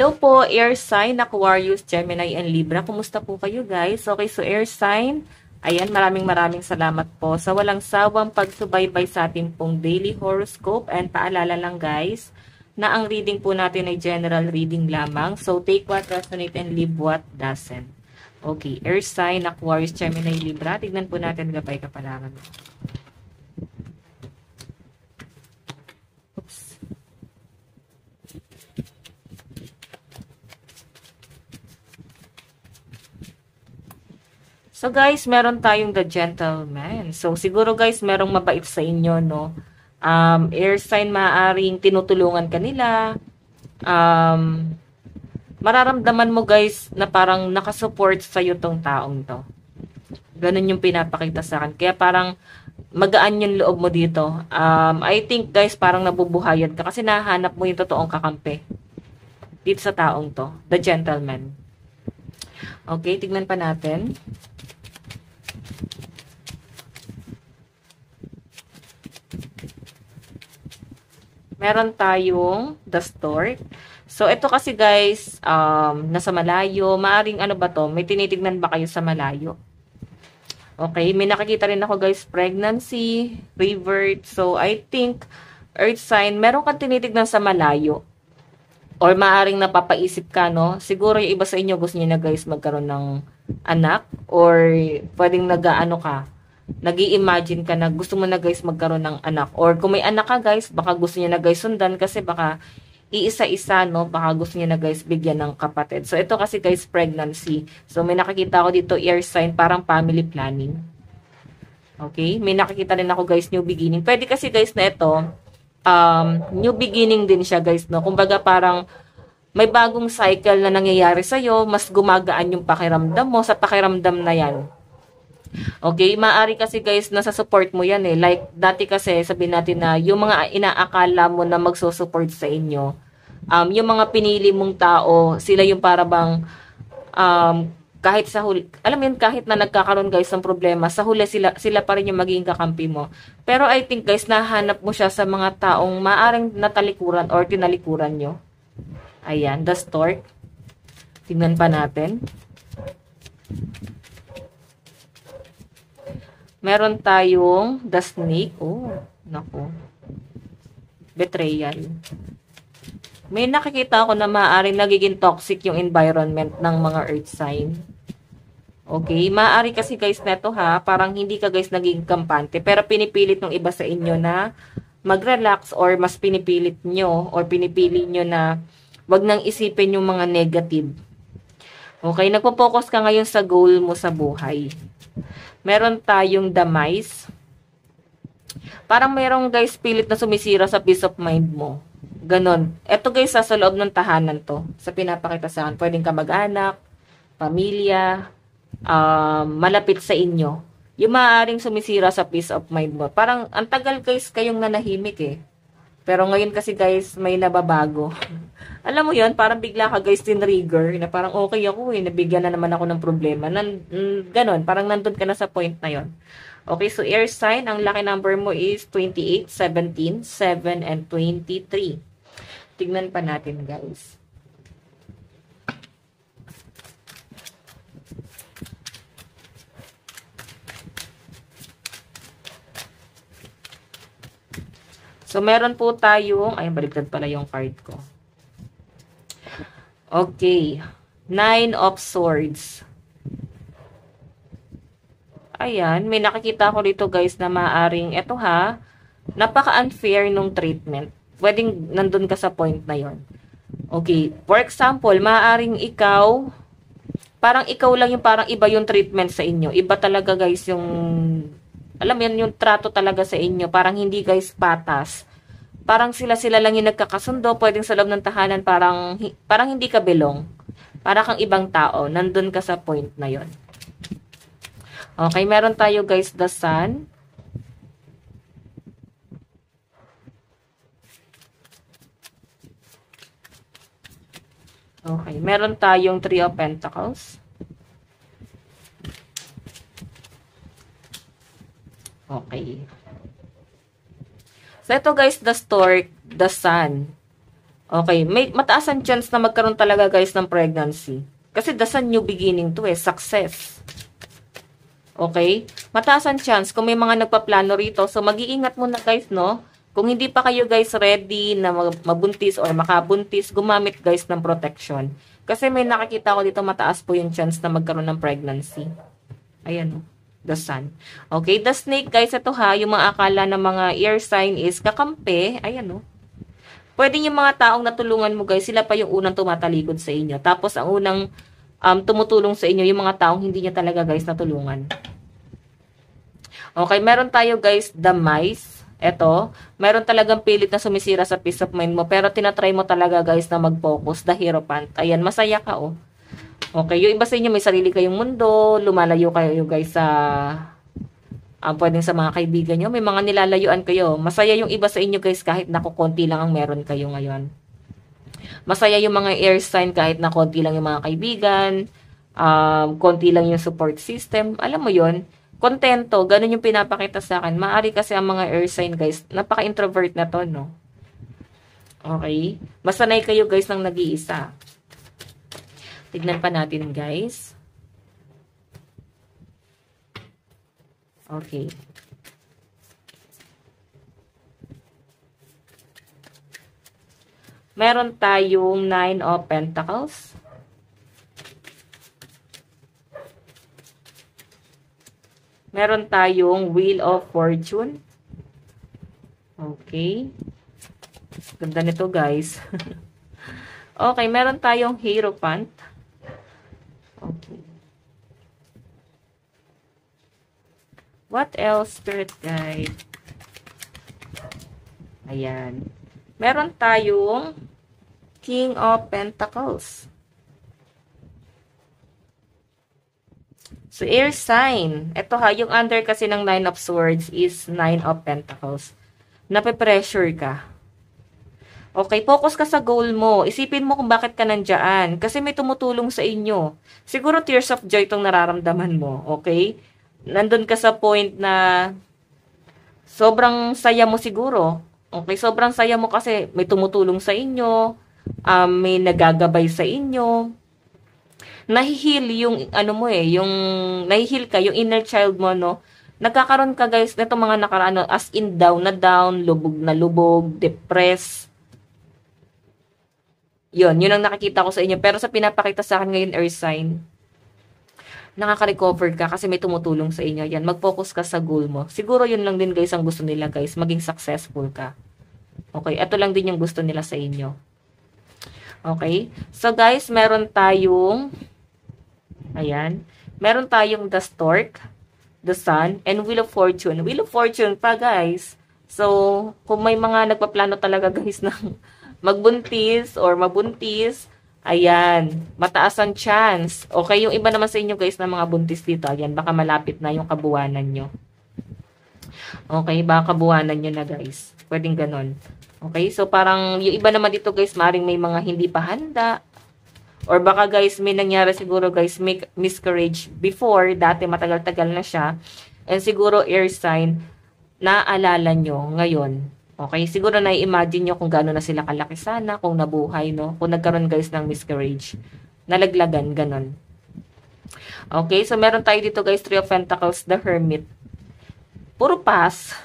Hello po, air sign, Aquarius, Gemini, and Libra. Kumusta po kayo guys? Okay, so air sign, ayan, maraming salamat po sa walang sawang pagsubaybay sa ating pong daily horoscope. And paalala lang guys, na ang reading po natin ay general reading lamang. So take what resonate and leave what doesn't. Okay, air sign, Aquarius, Gemini, Libra. Tignan po natin gabay kapalaran. So guys, meron tayong the gentleman. So siguro guys, merong mabait sa inyo, no? Air sign, maaaring tinutulungan ka nila. Mararamdaman mo guys na parang nakasupport sa iyo tong taong to. Ganun yung pinapakita sa akin. Kaya parang magaan yung loob mo dito. I think guys, parang nabubuhayan ka kasi nahanap mo yung totoong kakampi dito sa taong to, the gentleman. Okay, tignan pa natin. Meron tayong the stork. So, ito kasi guys, nasa malayo. Maaring ano ba to? May tinitignan ba kayo sa malayo? Okay, may nakikita rin ako guys, pregnancy, revert. So, I think, earth sign, meron kang tinitignan sa malayo. Or maaring napapaisip ka, no? Siguro yung iba sa inyo gusto niyo na guys magkaroon ng anak. Or pwedeng nag-ano ka, nag-i-imagine ka na gusto mo na guys magkaroon ng anak. Or kung may anak ka guys, baka gusto niya na guys sundan kasi baka iisa-isa, no? Baka gusto niya na guys bigyan ng kapatid. So ito kasi guys pregnancy. So may nakikita ako dito air sign, parang family planning. Okay? May nakikita rin ako guys new beginning. Pwede kasi guys na ito, new beginning din siya guys, no? Kumbaga parang may bagong cycle na nangyayari sa'yo, mas gumagaan yung pakiramdam mo sa pakiramdam na yan. Okay, maaari kasi guys nasa support mo yan eh. Like dati kasi sabihin natin na yung mga inaakala mo na magsusupport sa inyo, yung mga pinili mong tao, sila yung para bang kahit sa huli, alam mo yun, kahit na nagkakaroon guys ng problema, sa huli sila pa rin yung magiging kakampi mo. Pero I think guys, nahanap mo siya sa mga taong maaring natalikuran or tinalikuran nyo. Ayan, the stork. Tingnan pa natin. Meron tayong the snake. Oh, naku. Betrayal. May nakikita ako na maaaring nagiging toxic yung environment ng mga earth sign. Okay, maaari kasi guys neto ha, parang hindi ka guys naging kampante, pero pinipilit ng iba sa inyo na mag-relax or mas pinipilit nyo or pinipili nyo na wag nang isipin yung mga negative. Okay, nagpo-focus ka ngayon sa goal mo sa buhay. Meron tayong demise. Parang merong guys pilit na sumisira sa peace of mind mo. Ganon. Ito guys sa loob ng tahanan to. Sa pinapakita sa akin. Pwedeng kamag-anak, pamilya, malapit sa inyo. Yung maaaring sumisira sa peace of mind mo. Parang ang tagal guys kayong nanahimik eh. Pero ngayon kasi guys may nababago. Alam mo yon, parang bigla ka guys tinrigger na parang okay ako eh, nabigyan na naman ako ng problema. Ganon, parang nandun ka na sa point na yon. Okay, so air sign, ang lucky number mo is 28, 17, 7, and 23. Tignan pa natin guys. So, meron po tayong, ay, baliktad pala yung card ko. Okay. 9 of Swords. Ayan, may nakikita ko dito guys na maaring, eto ha, napaka-unfair nung treatment. Pwedeng nandun ka sa point na yon. Okay, for example, maaring ikaw, parang ikaw lang yung parang iba yung treatment sa inyo. Iba talaga guys yung, alam mo yan, yung trato talaga sa inyo. Parang hindi guys patas. Parang sila lang yung nagkakasundo. Pwedeng sa loob ng tahanan, parang hindi ka belong. Para kang ibang tao. Nandun ka sa point na yon. Okay, meron tayo guys, the sun. Okay, meron tayong 3 of Pentacles. Okay. So, ito guys, the stork, the sun. Okay, may mataas ang chance na magkaroon talaga guys ng pregnancy. Kasi that's a new beginning to success. Okay? Mataas ang chance kung may mga nagpaplano rito. So, mag-iingat muna guys, no? Kung hindi pa kayo guys ready na mabuntis or makabuntis, gumamit guys ng protection. Kasi may nakikita ko dito mataas po yung chance na magkaroon ng pregnancy. Ayan, no? The sun. Okay, the snake guys, ito ha, yung mga akala ng mga air sign is kakampi. Ayan, no? Pwede yung mga taong natulungan mo guys, sila pa yung unang tumatalikod sa inyo. Tapos ang unang tumutulong sa inyo, yung mga taong hindi niya talaga guys natulungan. Okay, meron tayo guys, the mice. Ito, meron talagang pilit na sumisira sa peace of mind mo, pero tinatry mo talaga guys na mag-focus, the Hierophant. Ayan, masaya ka oh. Okay, yung iba sa inyo may sarili kayong mundo, lumalayo kayo guys sa pwedeng sa mga kaibigan nyo, may mga nilalayuan kayo. Masaya yung iba sa inyo guys kahit na konti lang ang meron kayo ngayon. Masaya yung mga air sign kahit na konti lang yung mga kaibigan, konti lang yung support system. Alam mo yon, kontento, ganun yung pinapakita sa akin. Maari kasi ang mga air sign guys, napaka-introvert na to, no? Okay? Masanay kayo guys ng nag-iisa. Tignan pa natin guys. Okay. Meron tayong 9 of Pentacles. Meron tayong Wheel of Fortune. Okay. Ganda nito guys. Okay, meron tayong Hierophant. Okay. What else, Spirit Guide? Ayan. Meron tayong King of Pentacles. So, air sign. Ito ha, yung under kasi ng 9 of Swords is 9 of Pentacles. Nape-pressure ka. Okay, focus ka sa goal mo. Isipin mo kung bakit ka nandyan. Kasi may tumutulong sa inyo. Siguro tears of joy itong nararamdaman mo. Okay? Nandun ka sa point na sobrang saya mo siguro. Okay, sobrang saya mo kasi may tumutulong sa inyo, may nagagabay sa inyo. Nahihil yung ano mo yung nahihil ka, yung inner child mo, no? Nagkakaroon ka guys nito mga nakaraan, as in down na down, lubog na lubog, depressed. Yun ang nakikita ko sa inyo. Pero sa pinapakita sa akin ngayon, earth sign, nakaka-recover ka kasi may tumutulong sa inyo. Yan, mag-focus ka sa goal mo. Siguro yun lang din guys ang gusto nila guys, maging successful ka. Okay, ito lang din yung gusto nila sa inyo. Okay, so guys, meron tayong, ayan, meron tayong the stork, the sun, and wheel of fortune. Wheel of fortune pa guys. So, kung may mga nagpaplano talaga guys ng magbuntis or mabuntis, ayan, mataas ang chance. Okay, yung iba naman sa inyo guys na mga buntis dito, ayan, baka malapit na yung kabuwanan nyo. Okay, baka kabuwanan nyo na guys. Pwedeng ganon. Okay, so parang yung iba naman dito guys, maring may mga hindi pa handa. Or baka guys, may nangyari siguro guys, miscarriage before, dati matagal-tagal na siya. And siguro air sign, naaalala nyo ngayon. Okay, siguro na-imagine nyo kung gaano na sila kalaki sana, kung nabuhay, no? Kung nagkaroon guys ng miscarriage. Nalaglagan, ganon. Okay, so meron tayo dito guys, 3 of Pentacles, the Hermit. Puro pass.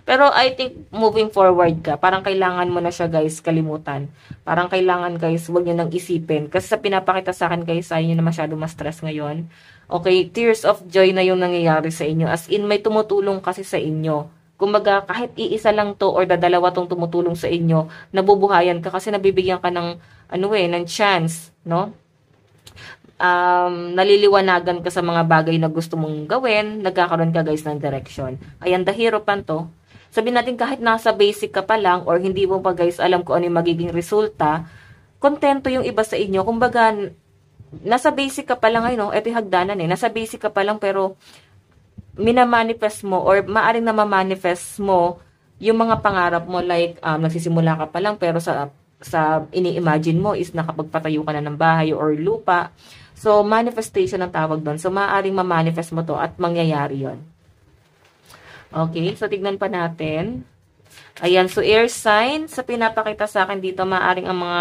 Pero I think moving forward ka, parang kailangan mo na siya guys kalimutan. Parang kailangan guys, huwag nyo nang isipin. Kasi sa pinapakita sa akin guys, ayaw nyo na masyado ma-stress ngayon. Okay, tears of joy na yung nangyayari sa inyo. As in, may tumutulong kasi sa inyo. Kumbaga, kahit iisa lang to or dalawa tong tumutulong sa inyo, nabubuhayan ka kasi nabibigyan ka ng, ng chance, no? Naliliwanagan ka sa mga bagay na gusto mong gawin, nagkakaroon ka guys ng direction. Ayan, the Hierophant to. Sabihin natin kahit nasa basic ka pa lang or hindi mo pa guys alam kung ano yung magiging resulta, kontento yung iba sa inyo. Kumbaga, nasa basic ka pa lang ngayon, ito yung hagdanan nasa basic ka pa lang pero minamanifest mo or maaring na ma-manifest mo yung mga pangarap mo like nagsisimula ka pa lang pero sa ini-imagine mo is nakapagpatayo ka na ng bahay or lupa. So, manifestation ang tawag doon. So, maaaring ma-manifest mo to at mangyayari yon. Okay, so tignan pa natin. Ayan, so air sign, sa pinapakita sa akin dito, maaring ang mga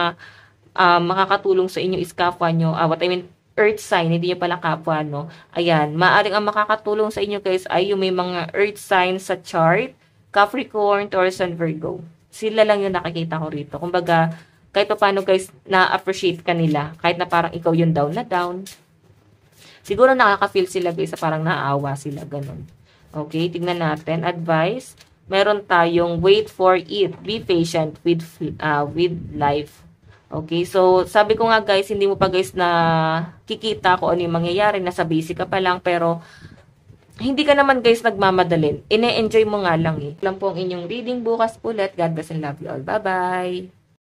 makakatulong sa inyo is kapwa nyo. What I mean, earth sign, hindi nyo pala kapwa, no? Ayan, maaring ang makakatulong sa inyo guys ay yung may mga earth sign sa chart, Capricorn, Taurus, and Virgo. Sila lang yung nakikita ko rito. Kumbaga, kahit pa paano guys, na-appreciate ka nila. Kahit na parang ikaw yung down na down. Siguro nakaka-feel sila guys, parang naawa sila, ganun. Okay, tignan natin. Advice, meron tayong wait for it. Be patient with life. Okay, so sabi ko nga guys, hindi mo pa guys na kikita kung ano yung mangyayari. Nasa basic ka pa lang, pero hindi ka naman guys nagmamadalin. Ine-enjoy mo nga lang eh. Lang po ang inyong reading bukas ulit. God bless and love you all. Bye-bye!